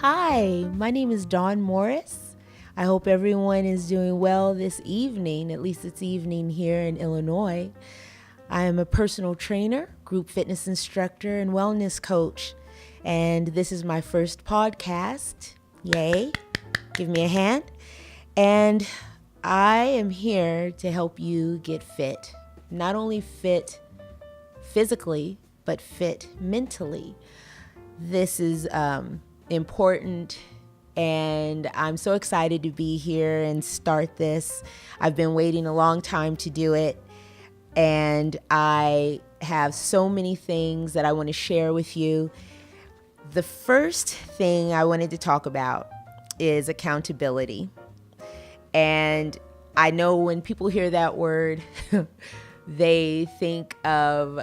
Hi, my name is Dawn Morris. I hope everyone is doing well this evening. At least it's evening here in Illinois. I am a personal trainer, group fitness instructor, and wellness coach. And this is my first podcast. Yay. Give me a hand. And I am here to help you get fit. Not only fit physically, but fit mentally. This is important, and I'm so excited to be here and start this. I've been waiting a long time to do it, and I have so many things that I want to share with you. The first thing I wanted to talk about is accountability. And I know when people hear that word, they think of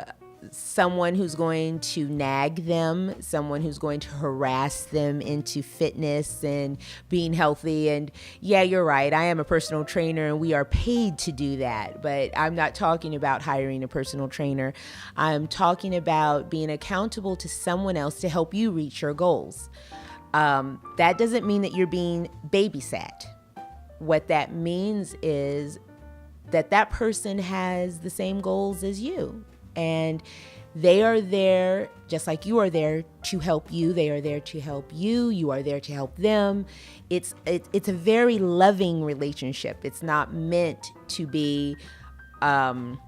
someone who's going to nag them, someone who's going to harass them into fitness and being healthy. And yeah, you're right. I am a personal trainer and we are paid to do that. But I'm not talking about hiring a personal trainer. I'm talking about being accountable to someone else to help you reach your goals. That doesn't mean that you're being babysat. What that means is that person has the same goals as you. And they are there, just like you are there to help you. They are there to help you. You are there to help them. It's a very loving relationship. It's not meant to be, what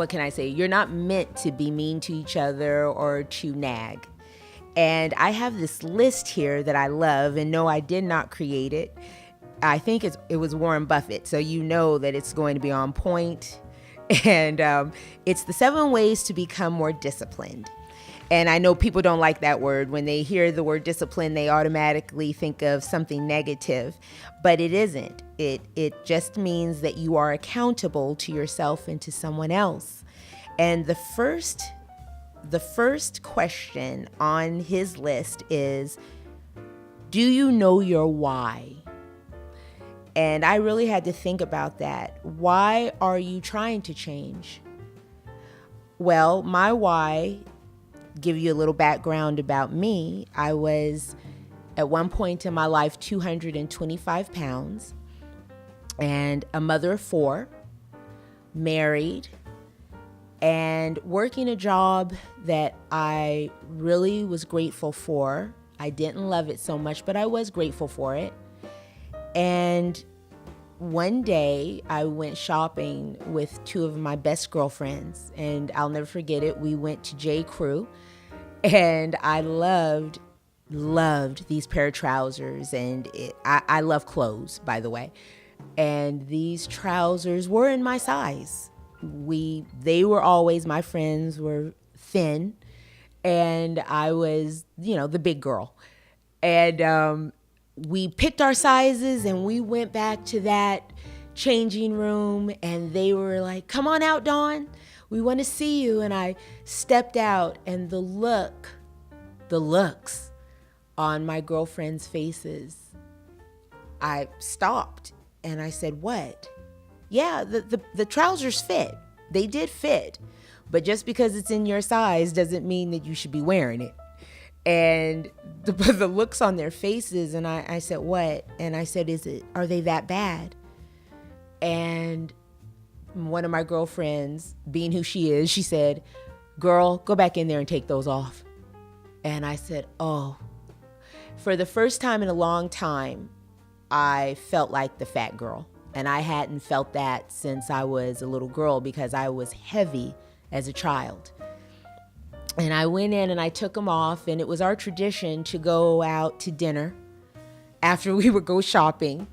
can I say? You're not meant to be mean to each other or to nag. And I have this list here that I love, and no, I did not create it. I think it was Warren Buffett, so you know that it's going to be on point. And it's the 7 ways to become more disciplined. And I know people don't like that word. When they hear the word discipline, they automatically think of something negative, but it isn't. It just means that you are accountable to yourself and to someone else. And the first question on his list is, do you know your why? And I really had to think about that. Why are you trying to change? Well, my why, give you a little background about me. I was at one point in my life 225 pounds and a mother of 4, married, and working a job that I really was grateful for. I didn't love it so much, but I was grateful for it. And one day I went shopping with 2 of my best girlfriends, and I'll never forget it. We went to J. Crew, and I loved these pair of trousers. And I love clothes, by the way. And these trousers were in my size. They were always, my friends were thin, and I was, the big girl. And we picked our sizes and we went back to that changing room, and they were like, "Come on out, Dawn. We want to see you." And I stepped out, and the looks on my girlfriends' faces, I stopped and I said, "What?" Yeah, the trousers fit. They did fit. But just because it's in your size doesn't mean that you should be wearing it. And the looks on their faces, and I said, "What?" And I said, are they that bad?" And one of my girlfriends, being who she is, she said, "Girl, go back in there and take those off." And I said, oh. For the first time in a long time, I felt like the fat girl. And I hadn't felt that since I was a little girl, because I was heavy as a child. And I went in and I took them off, and it was our tradition to go out to dinner after we would go shopping.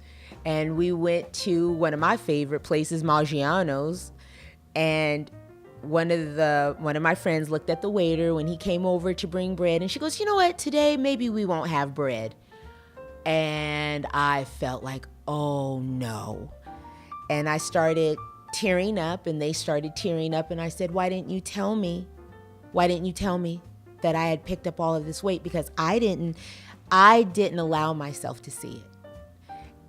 And we went to one of my favorite places, Maggiano's. And one of my friends looked at the waiter when he came over to bring bread, and she goes, "You know what? Today maybe we won't have bread." And I felt like, oh no. And I started tearing up, and they started tearing up. And I said, "Why didn't you tell me? Why didn't you tell me that I had picked up all of this weight?" Because I didn't allow myself to see it.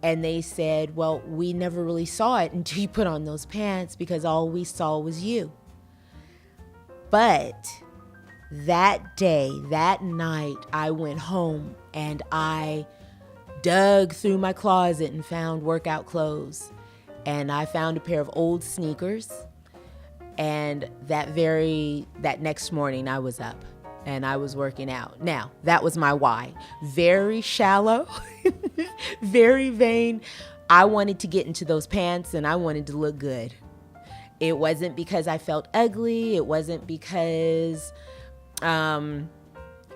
And they said, "Well, we never really saw it until you put on those pants, because all we saw was you." But That day, that night, I went home and I dug through my closet and found workout clothes. And I found a pair of old sneakers. And that next morning I was up and I was working out. Now, that was my why. Very shallow, very vain. I wanted to get into those pants and I wanted to look good. It wasn't because I felt ugly. It wasn't because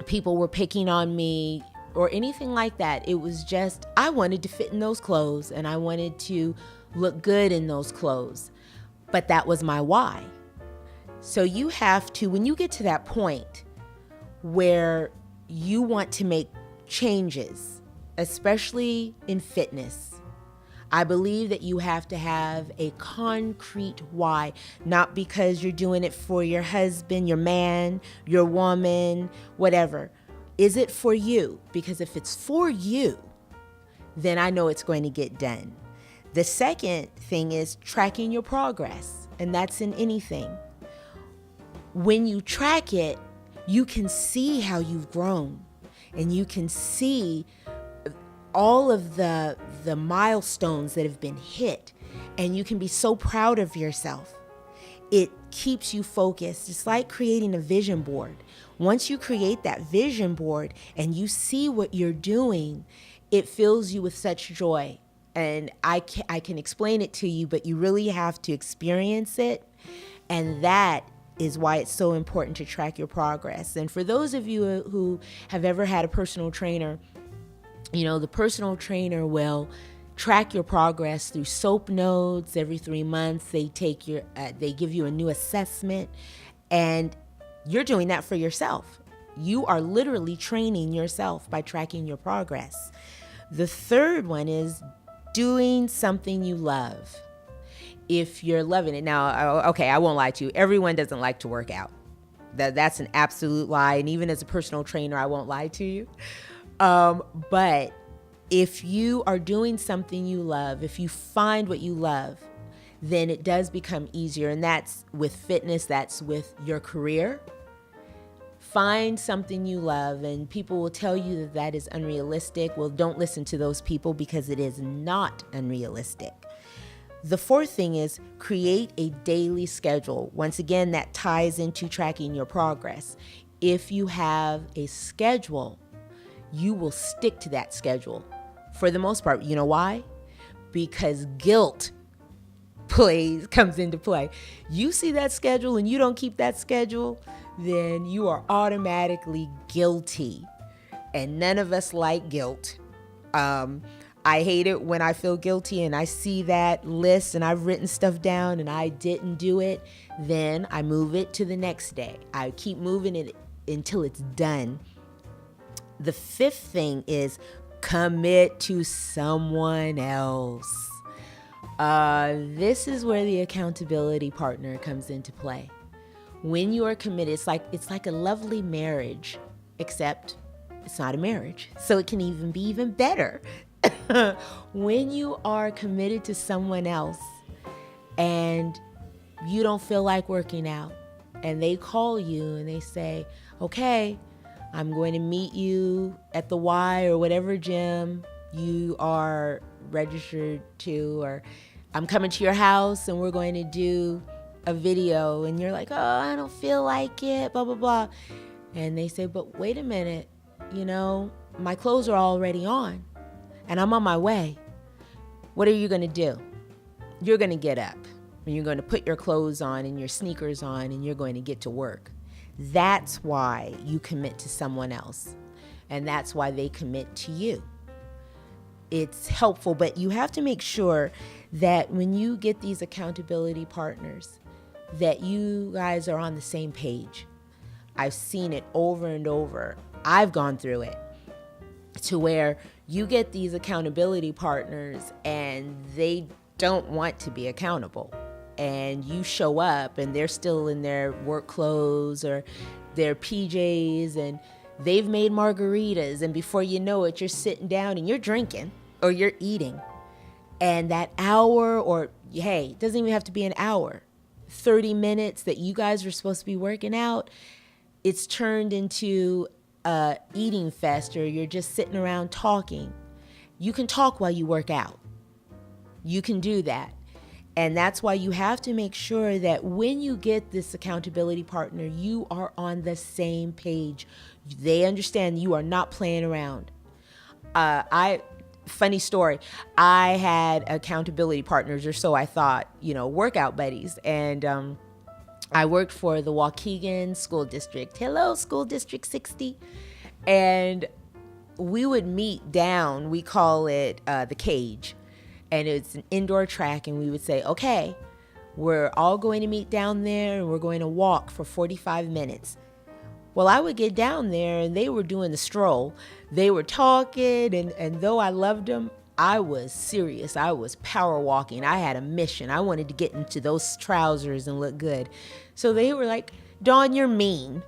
people were picking on me or anything like that. It was just, I wanted to fit in those clothes and I wanted to look good in those clothes. But that was my why. So you have to, when you get to that point where you want to make changes, especially in fitness, I believe that you have to have a concrete why, not because you're doing it for your husband, your man, your woman, whatever. Is it for you? Because if it's for you, then I know it's going to get done. The second thing is tracking your progress, and that's in anything. When you track it, you can see how you've grown, and you can see all of the milestones that have been hit, and you can be so proud of yourself. It keeps you focused. It's like creating a vision board. Once you create that vision board and you see what you're doing, it fills you with such joy. And I can explain it to you, but you really have to experience it. And that is why it's so important to track your progress. And for those of you who have ever had a personal trainer, the personal trainer will track your progress through SOAP notes every 3 months. They give you a new assessment, and you're doing that for yourself. You are literally training yourself by tracking your progress. The third one is doing something you love. If you're loving it. Now, okay, I won't lie to you. Everyone doesn't like to work out. That's an absolute lie. And even as a personal trainer, I won't lie to you. But if you are doing something you love, if you find what you love, then it does become easier. And that's with fitness, that's with your career. Find something you love, and people will tell you that that is unrealistic. Well, don't listen to those people, because it is not unrealistic. The fourth thing is create a daily schedule. Once again, that ties into tracking your progress. If you have a schedule, you will stick to that schedule for the most part. You know why? Because guilt comes into play. You see that schedule and you don't keep that schedule, then you are automatically guilty. And none of us like guilt. I hate it when I feel guilty and I see that list and I've written stuff down and I didn't do it. Then I move it to the next day. I keep moving it until it's done. The fifth thing is commit to someone else. This is where the accountability partner comes into play. When you are committed, it's like a lovely marriage, except it's not a marriage. So it can even be even better. When you are committed to someone else and you don't feel like working out, and they call you and they say, okay, I'm going to meet you at the Y or whatever gym you are registered to, or I'm coming to your house and we're going to do a video, and you're like, oh, I don't feel like it, blah, blah, blah. And they say, but wait a minute, my clothes are already on and I'm on my way. What are you going to do? You're going to get up and you're going to put your clothes on and your sneakers on and you're going to get to work. That's why you commit to someone else. And that's why they commit to you. It's helpful, but you have to make sure that when you get these accountability partners, that you guys are on the same page. I've seen it over and over. I've gone through it to where you get these accountability partners and they don't want to be accountable. And you show up and they're still in their work clothes or their PJs and they've made margaritas. And before you know it, you're sitting down and you're drinking or you're eating. And that hour, or hey, it doesn't even have to be an hour, 30 minutes that you guys were supposed to be working out, it's turned into a eating fest, or you're just sitting around talking. You can talk while you work out. You can do that. And that's why you have to make sure that when you get this accountability partner, you are on the same page. They understand you are not playing around. Funny story, I had accountability partners, or so I thought, workout buddies. And I worked for the Waukegan School District. Hello, School District 60. And we would meet down, we call it the cage. And it's an indoor track, and we would say, okay, we're all going to meet down there, and we're going to walk for 45 minutes. Well, I would get down there, and they were doing the stroll. They were talking, and though I loved them, I was serious. I was power walking. I had a mission. I wanted to get into those trousers and look good. So they were like, Dawn, you're mean.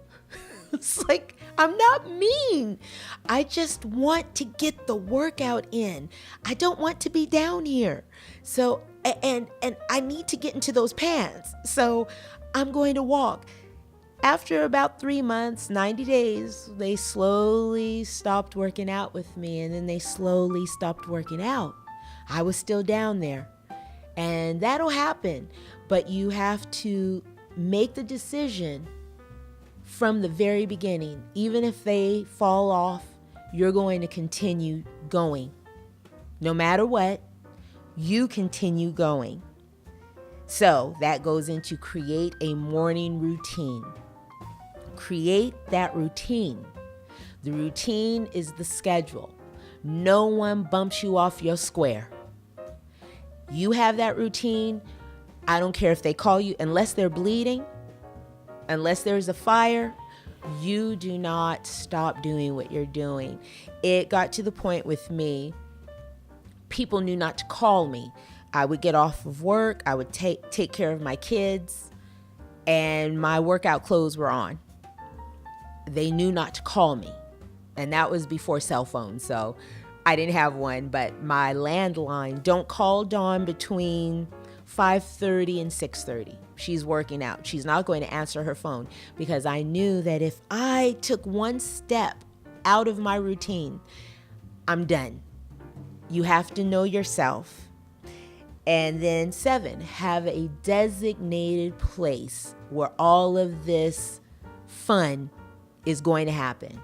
It's like, I'm not mean. I just want to get the workout in. I don't want to be down here. So, and I need to get into those pants. So I'm going to walk. After about 3 months, 90 days, they slowly stopped working out with me, and then they slowly stopped working out. I was still down there. And that'll happen. But you have to make the decision from the very beginning. Even if they fall off, you're going to continue going. No matter what, you continue going. So that goes into create a morning routine. Create that routine. The routine is the schedule. No one bumps you off your square. You have that routine. I don't care if they call you, unless they're bleeding, unless there's a fire, you do not stop doing what you're doing. It got to the point with me, people knew not to call me. I would get off of work, I would take care of my kids, and my workout clothes were on. They knew not to call me. And that was before cell phones, so I didn't have one, but my landline, don't call Dawn between 5:30 and 6:30. She's working out. She's not going to answer her phone, because I knew that if I took one step out of my routine, I'm done. You have to know yourself. And then 7, have a designated place where all of this fun is going to happen.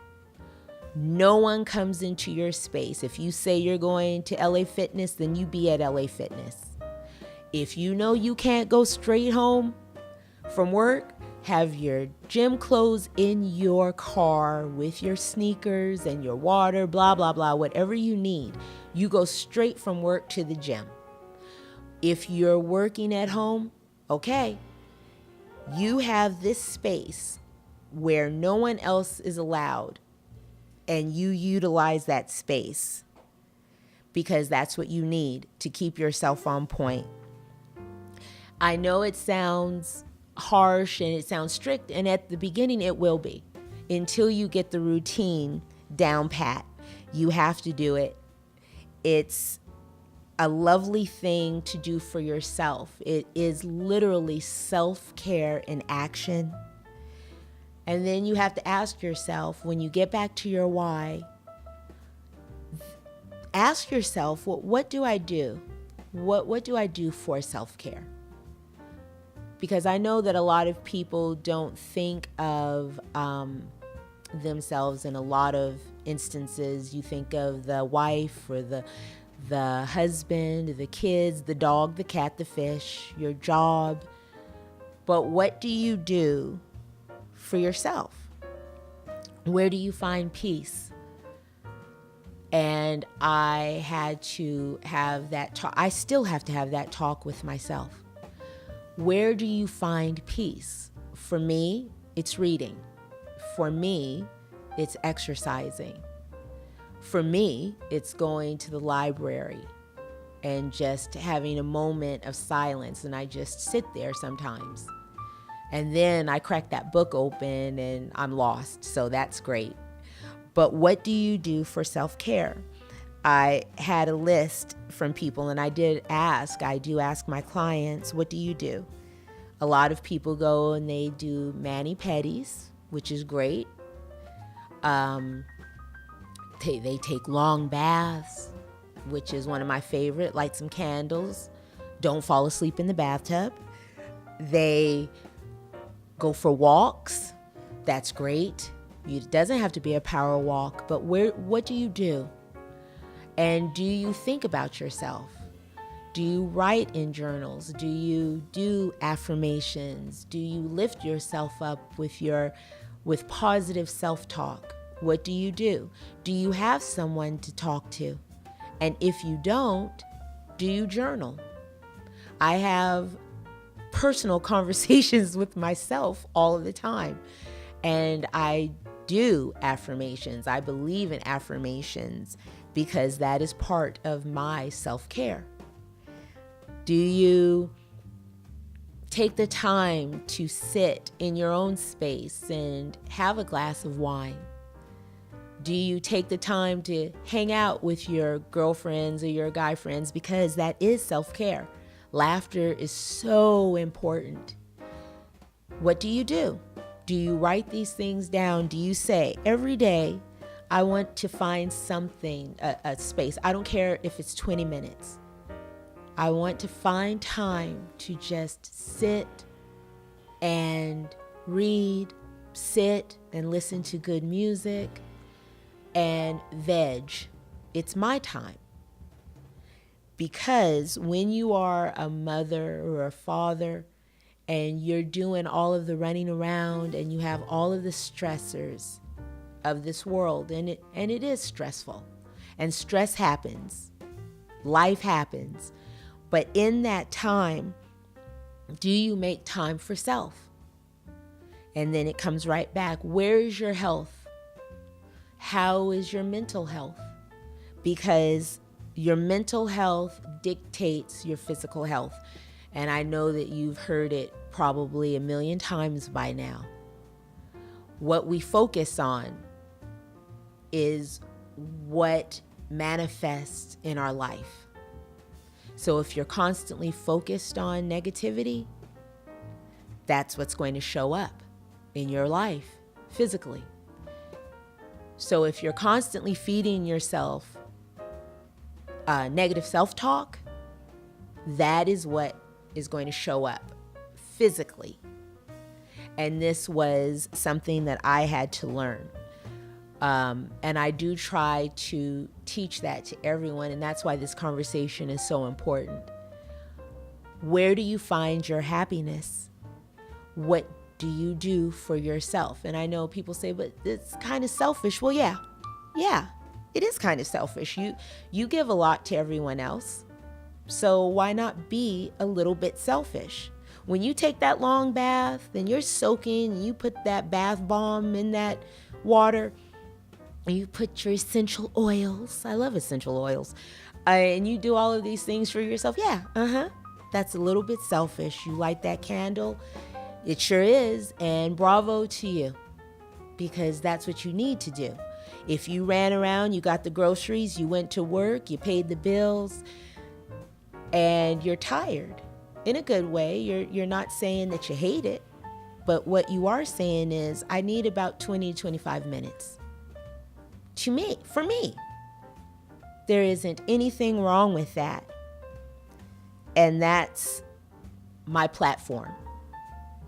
No one comes into your space. If you say you're going to LA Fitness, then you be at LA Fitness. If you know you can't go straight home from work, have your gym clothes in your car with your sneakers and your water, blah, blah, blah, whatever you need. You go straight from work to the gym. If you're working at home, okay, you have this space where no one else is allowed, and you utilize that space because that's what you need to keep yourself on point. I know it sounds harsh and it sounds strict, and at the beginning it will be, until you get the routine down pat. You have to do it. It's a lovely thing to do for yourself. It is literally self-care in action. And then you have to ask yourself, when you get back to your why, ask yourself, what do I do? What do I do for self-care? Because I know that a lot of people don't think of themselves in a lot of instances. You think of the wife or the husband, the kids, the dog, the cat, the fish, your job. But what do you do for yourself? Where do you find peace? And I had to have that talk. I still have to have that talk with myself. Where do you find peace? For me, it's reading. For me, it's exercising. For me, it's going to the library and just having a moment of silence, and I just sit there sometimes. And then I crack that book open and I'm lost, so that's great. But what do you do for self-care? I had a list from people, and I do ask my clients, what do you do? A lot of people go and they do mani-pedis, which is great. They take long baths, which is one of my favorite. Light some candles. Don't fall asleep in the bathtub. They go for walks. That's great. It doesn't have to be a power walk, but what do you do? And do you think about yourself? Do you write in journals? Do you do affirmations? Do you lift yourself up with positive self-talk? What do you do? Do you have someone to talk to? And if you don't, do you journal? I have personal conversations with myself all of the time. And I do affirmations. I believe in affirmations because that is part of my self-care. Do you take the time to sit in your own space and have a glass of wine? Do you take the time to hang out with your girlfriends or your guy friends? Because that is self-care. Laughter is so important. What do you do? Do you write these things down? Do you say, every day, I want to find something, a space. I don't care if it's 20 minutes. I want to find time to just sit and read, sit and listen to good music and veg. It's my time. Because when you are a mother or a father and you're doing all of the running around and you have all of the stressors of this world, and it is stressful, and stress happens, life happens, but in that time, do you make time for self? And then it comes right back. Where is your health? How is your mental health? Because your mental health dictates your physical health. And I know that you've heard it probably a million times by now. What we focus on is what manifests in our life. So if you're constantly focused on negativity, that's what's going to show up in your life physically. So if you're constantly feeding yourself negative self-talk, that is what is going to show up physically. And this was something that I had to learn. And I do try to teach that to everyone, and that's why this conversation is so important. Where do you find your happiness? What do you do for yourself? And I know people say, but it's kind of selfish. Well, yeah, it is kind of selfish. You give a lot to everyone else, so why not be a little bit selfish? When you take that long bath, then you're soaking, and you put that bath bomb in that water, and you put your essential oils. I love essential oils. And you do all of these things for yourself. Yeah, that's a little bit selfish. You light that candle. It sure is. And bravo to you, because that's what you need to do. If you ran around, you got the groceries, you went to work, you paid the bills, and you're tired in a good way. You're not saying that you hate it, but what you are saying is, I need about 20 to 25 minutes. For me, there isn't anything wrong with that. And that's my platform.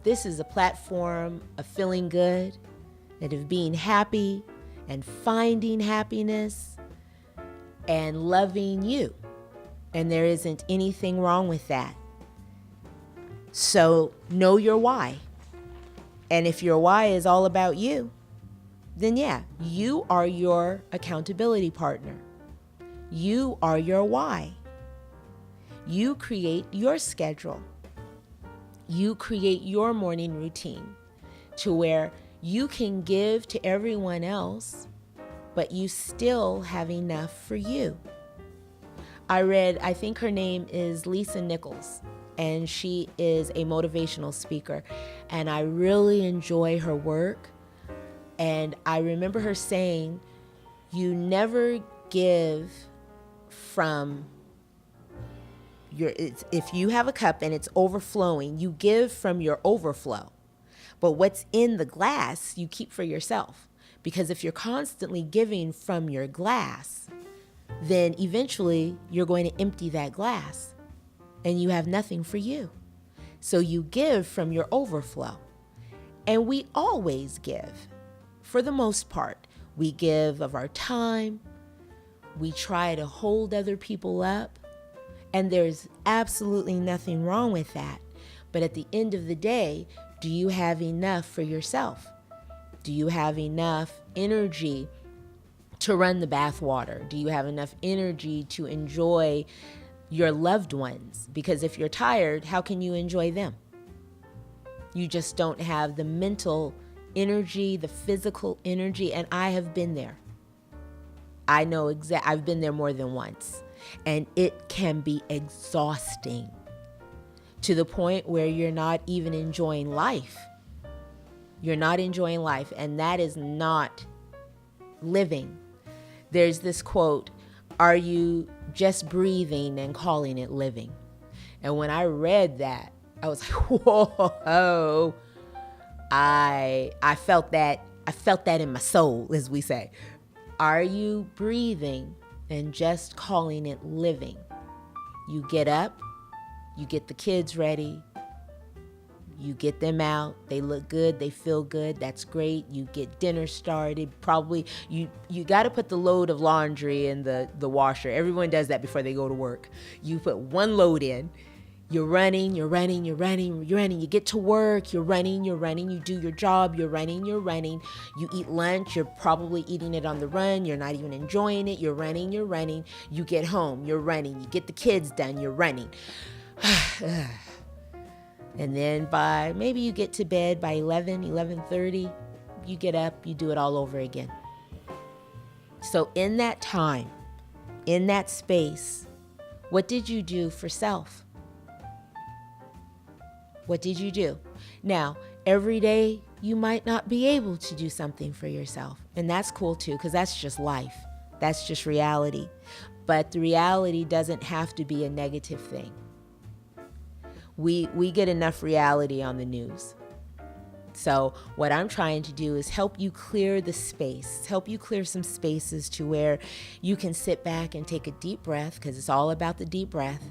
This is a platform of feeling good and of being happy and finding happiness and loving you. And there isn't anything wrong with that. So know your why. And if your why is all about you, then yeah, you are your accountability partner. You are your why. You create your schedule. You create your morning routine to where you can give to everyone else, but you still have enough for you. I think her name is Lisa Nichols, and she is a motivational speaker, and I really enjoy her work. And I remember her saying, you never give from if you have a cup and it's overflowing, you give from your overflow. But what's in the glass, you keep for yourself. Because if you're constantly giving from your glass, then eventually you're going to empty that glass and you have nothing for you. So you give from your overflow. And we always give. For the most part, we give of our time. We try to hold other people up. And there's absolutely nothing wrong with that. But at the end of the day, do you have enough for yourself? Do you have enough energy to run the bathwater? Do you have enough energy to enjoy your loved ones? Because if you're tired, how can you enjoy them? You just don't have the mental energy, the physical energy, and I have been there. I know I've been there more than once, and it can be exhausting to the point where you're not even enjoying life. You're not enjoying life, and that is not living. There's this quote, "Are you just breathing and calling it living?" And when I read that, I was like, whoa, I felt that in my soul, as we say. Are you breathing and just calling it living? You get up, you get the kids ready, you get them out, they look good, they feel good, that's great. You get dinner started. Probably you got to put the load of laundry in the washer. Everyone does that before they go to work. You put one load in. You're running. You get to work, you're running. You do your job, you're running. You eat lunch, you're probably eating it on the run. You're not even enjoying it. You're running. You get home, you're running. You get the kids done, you're running. And then by maybe you get to bed by 11:30, you get up, you do it all over again. So in that time, in that space, what did you do for self? What did you do? Now, every day you might not be able to do something for yourself. And that's cool too, because that's just life. That's just reality. But the reality doesn't have to be a negative thing. We get enough reality on the news. So what I'm trying to do is help you clear the space, help you clear some spaces to where you can sit back and take a deep breath, because it's all about the deep breath.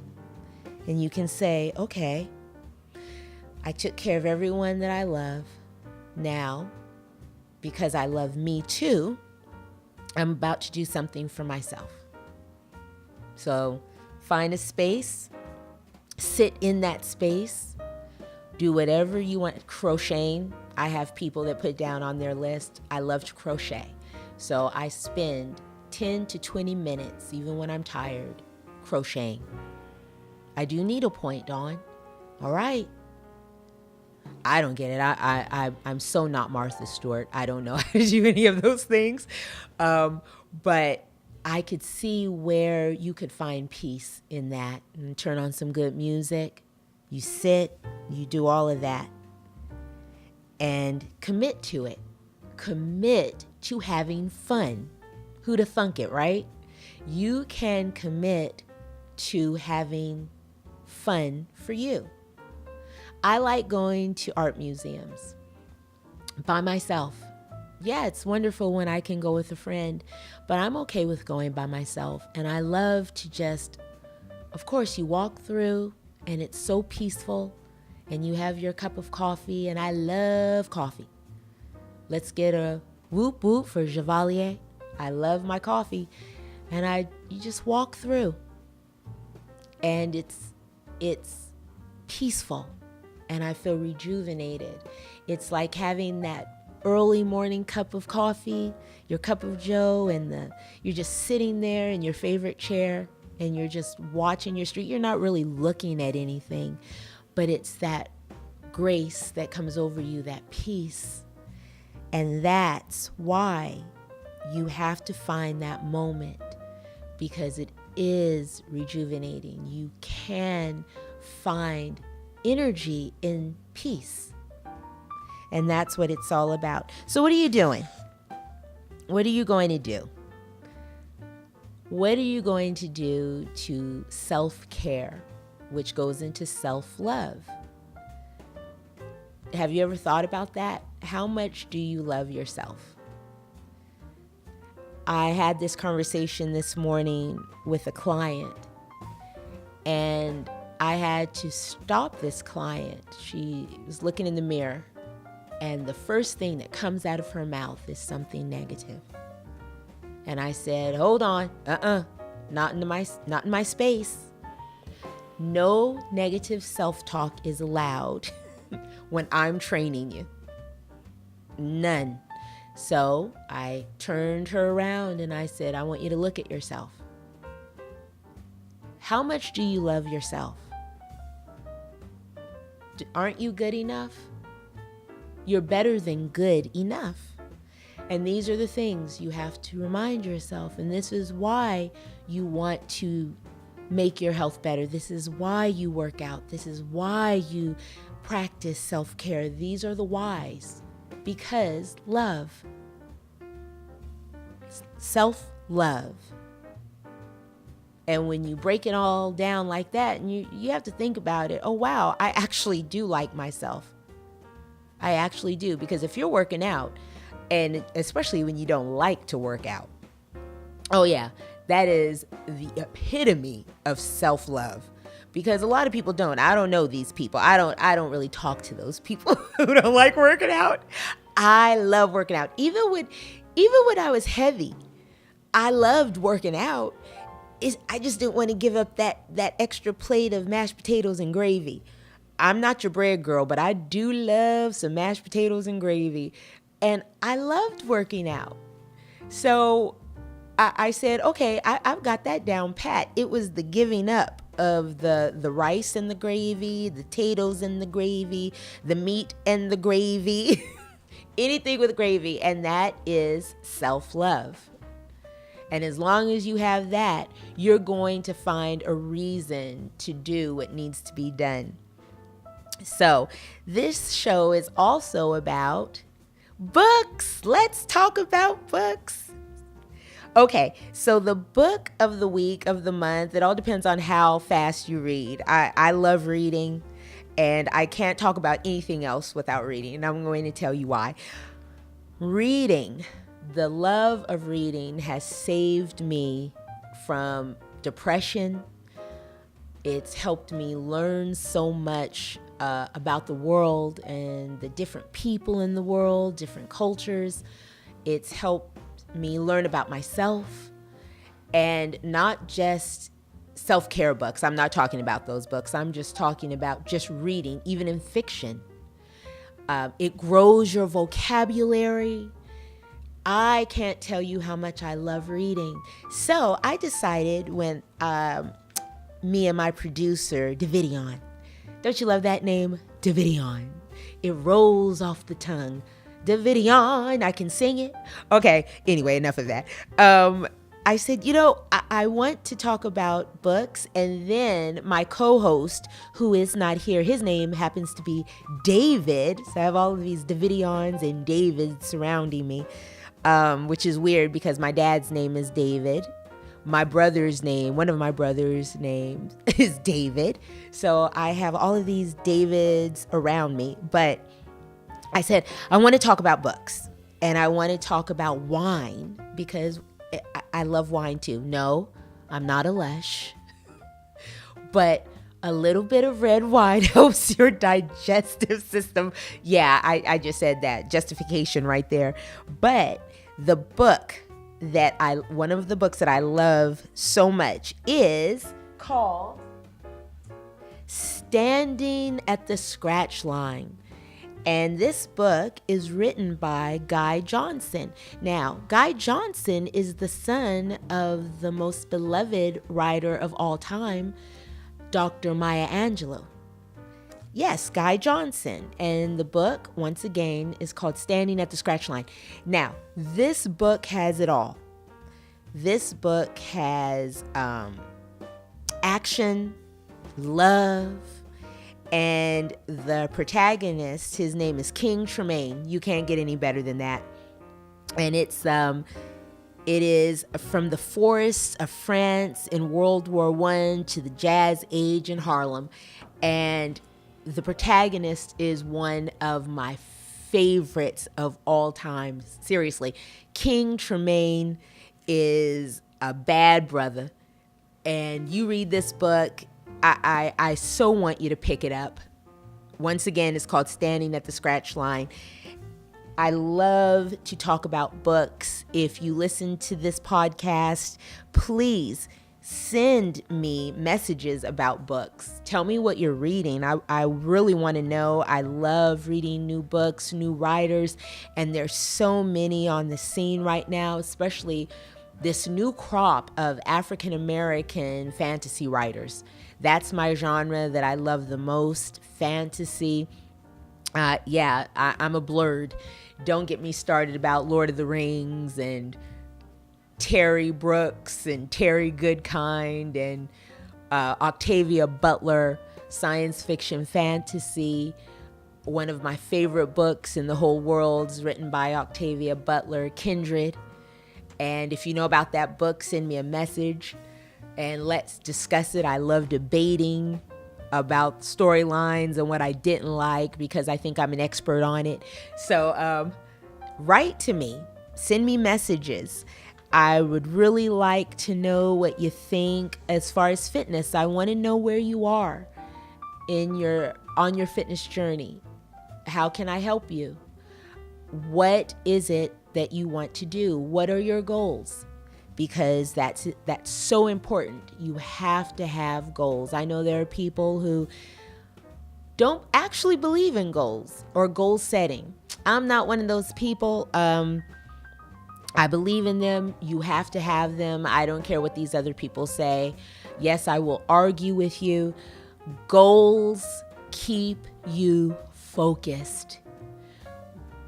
And you can say, okay, I took care of everyone that I love. Now, because I love me too, I'm about to do something for myself. So find a space, sit in that space, do whatever you want. Crocheting, I have people that put down on their list, I love to crochet. So I spend 10 to 20 minutes, even when I'm tired, crocheting. I do needlepoint, Dawn. All right. I don't get it. I'm so not Martha Stewart. I don't know how to do any of those things. But I could see where you could find peace in that, and turn on some good music. You sit, you do all of that, and commit to it. Commit to having fun. Who'd have thunk it, right? You can commit to having fun for you. I like going to art museums by myself. Yeah, it's wonderful when I can go with a friend, but I'm okay with going by myself. And I love to just, of course, you walk through and it's so peaceful and you have your cup of coffee, and I love coffee. Let's get a whoop whoop for Chevalier. I love my coffee. And you just walk through and it's peaceful. And I feel rejuvenated. It's like having that early morning cup of coffee, your cup of joe, and you're just sitting there in your favorite chair and you're just watching your street. You're not really looking at anything, but it's that grace that comes over you, that peace. And that's why you have to find that moment, because it is rejuvenating. You can find energy in peace. And that's what it's all about. So what are you doing? What are you going to do? What are you going to do to self-care, which goes into self-love? Have you ever thought about that? How much do you love yourself? I had this conversation this morning with a client, and I had to stop this client. She was looking in the mirror, and the first thing that comes out of her mouth is something negative. And I said, hold on, not in my space. No negative self-talk is allowed when I'm training you. None. So I turned her around and I said, I want you to look at yourself. How much do you love yourself? Aren't you good enough? You're better than good enough. And these are the things you have to remind yourself. And this is why you want to make your health better. This is why you work out. This is why you practice self-care. These are the whys. Because love. Self-love. And when you break it all down like that, and you have to think about it, oh wow, I actually do like myself. I actually do. Because if you're working out, and especially when you don't like to work out, oh yeah, that is the epitome of self-love. Because a lot of people don't. I don't know these people. I don't really talk to those people who don't like working out. I love working out. Even when I was heavy, I loved working out. I just didn't want to give up that extra plate of mashed potatoes and gravy. I'm not your bread girl, but I do love some mashed potatoes and gravy. And I loved working out. So I said, okay, I've got that down pat. It was the giving up of the rice and the gravy, the potatoes and the gravy, the meat and the gravy, anything with gravy. And that is self-love. And as long as you have that, you're going to find a reason to do what needs to be done. So this show is also about books. Let's talk about books. Okay, so the book of the week, of the month, it all depends on how fast you read. I love reading, and I can't talk about anything else without reading, and I'm going to tell you why. Reading, the love of reading has saved me from depression. It's helped me learn so much about the world and the different people in the world, different cultures. It's helped me learn about myself, and not just self-care books. I'm not talking about those books. I'm just talking about just reading, even in fiction. It grows your vocabulary. I can't tell you how much I love reading. So I decided when me and my producer, Davidion, don't you love that name? Davidion. It rolls off the tongue. Davidion, I can sing it. Okay, anyway, enough of that. I said, I want to talk about books, and then my co-host, who is not here, his name happens to be David. So I have all of these Davidions and Davids surrounding me, which is weird because my dad's name is David. One of my brother's names is David. So I have all of these Davids around me, but I said, I want to talk about books, and I want to talk about wine because I love wine too. No, I'm not a lush, but a little bit of red wine helps your digestive system. Yeah, I just said that. Justification right there. But one of the books that I love so much is called Standing at the Scratch Line. And this book is written by Guy Johnson. Now, Guy Johnson is the son of the most beloved writer of all time, Dr. Maya Angelou. Yes, Guy Johnson. And the book, once again, is called Standing at the Scratch Line. Now, this book has it all. This book has action, love, and the protagonist, his name is King Tremaine. You can't get any better than that. And it is from the forests of France in World War I to the Jazz Age in Harlem. And the protagonist is one of my favorites of all time. Seriously, King Tremaine is a bad brother. And you read this book, I so want you to pick it up. Once again, it's called Standing at the Scratch Line. I love to talk about books. If you listen to this podcast, please send me messages about books. Tell me what you're reading. I really want to know. I love reading new books, new writers, and there's so many on the scene right now, especially this new crop of African American fantasy writers. That's my genre that I love the most, fantasy. I'm a blurred. Don't get me started about Lord of the Rings and Terry Brooks and Terry Goodkind and Octavia Butler, science fiction fantasy. One of my favorite books in the whole world is written by Octavia Butler, Kindred. And if you know about that book, send me a message and let's discuss it. I love debating about storylines and what I didn't like because I think I'm an expert on it. So write to me, send me messages. I would really like to know what you think as far as fitness. I want to know where you are on your fitness journey. How can I help you? What is it that you want to do? What are your goals? Because that's so important. You have to have goals. I know there are people who don't actually believe in goals or goal setting. I'm not one of those people. I believe in them. You have to have them. I don't care what these other people say. Yes, I will argue with you. Goals keep you focused.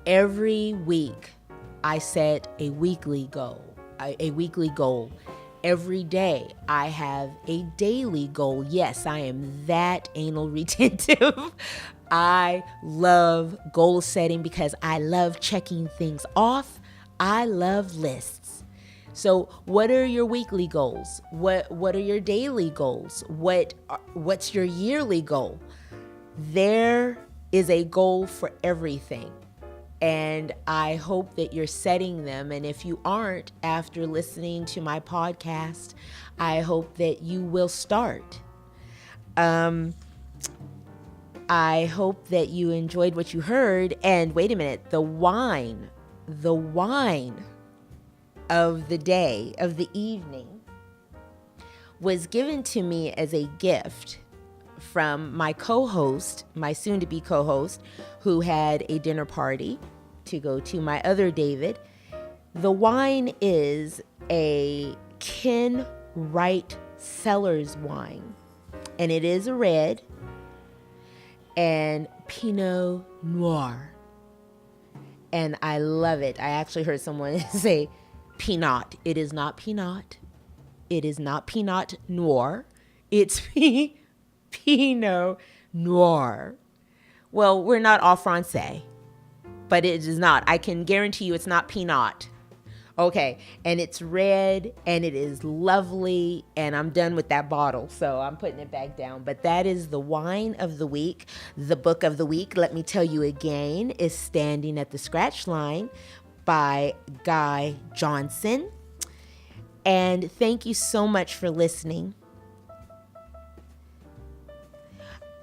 Every week, I set a weekly goal. Every day, I have a daily goal. Yes, I am that anal retentive. I love goal setting because I love checking things off. I love lists. So what are your weekly goals? What are your daily goals? What's your yearly goal? There is a goal for everything. And I hope that you're setting them. And if you aren't, after listening to my podcast, I hope that you will start. I hope that you enjoyed what you heard. And wait a minute, the wine of the day, of the evening, was given to me as a gift from my co-host, my soon-to-be co-host, who had a dinner party to go to, my other David. The wine is a Wright Cellars wine, and it is a red and Pinot Noir. And I love it. I actually heard someone say Pinot. It is not Pinot. It is not Pinot Noir. It's Pinot Noir. Well, we're not au français, but it is not. I can guarantee you it's not Pinot. Okay, and it's red, and it is lovely, and I'm done with that bottle, so I'm putting it back down. But that is the wine of the week. The book of the week, let me tell you again, is Standing at the Scratch Line by Guy Johnson. And thank you so much for listening.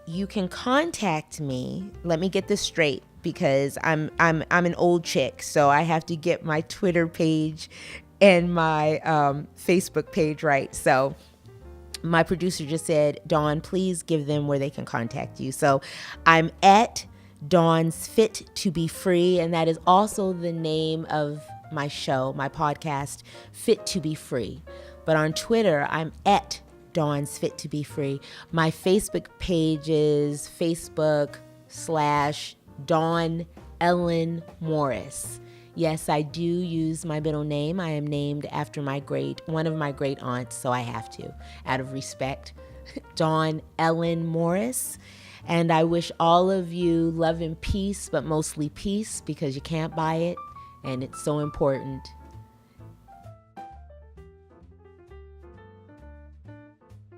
You can contact me. Let me get this straight, because I'm an old chick, so I have to get my Twitter page and my Facebook page right. So my producer just said, Dawn, please give them where they can contact you. So I'm at Dawn's Fit2beFree, and that is also the name of my show, my podcast, Fit2beFree. But on Twitter, I'm at Dawn's Fit2beFree. My Facebook page is Facebook/Dawn Ellen Morris. Yes, I do use my middle name. I am named after one of my great aunts, so I have to, out of respect. Dawn Ellen Morris. And I wish all of you love and peace, but mostly peace, because you can't buy it, and it's so important.